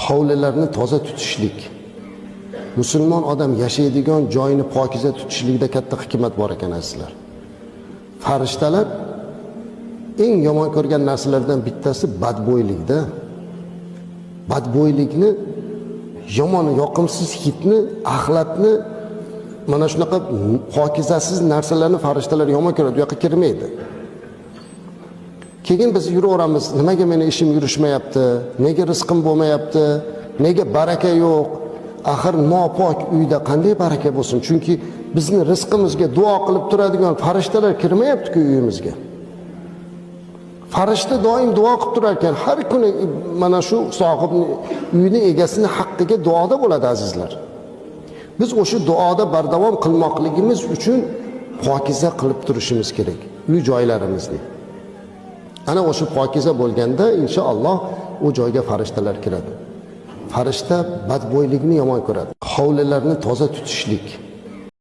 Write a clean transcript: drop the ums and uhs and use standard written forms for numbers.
hovlilarni toza tutishlik, musulmon odam yashaydigan joyini pokiza tutishlikda katta hikmat bor ekan azizlar. Farishtalar eng yomon ko'rgan narsalardan bittasi badbo'ylikda. Badbo'ylikni, yomon yoqimsiz hidni, axlatni, mana shunaqa pokizasiz narsalarni farishtalar yomon ko'radi, u yoqqa kirmaydi. Keyin biz yuraveramiz, nimaga meni ishim yurishmayapti, nega rizqim bo'lmayapti, nega baraka yo'q? Axir nopok uyda qanday baraka bo'lsin? Chunki bizni rizqimizga duo qilib turadigan farishtalar kirmayapti-ku uyimizga. Farishta doim duo qilib turar ekan, har kuni mana shu sohibning uyini egasini haqqiga duoda bo'ladi azizlar. Biz o'sha duoda bardavom qilmoqligimiz uchun pokiza qilib turishimiz kerak uy joylarimizni. Ana o'sha pokiza bo'lganda inshaalloh u joyga farishtalar kiradi. Farishta badbo'ylikni yomon ko'radi. Hovlilarni toza tutishlik,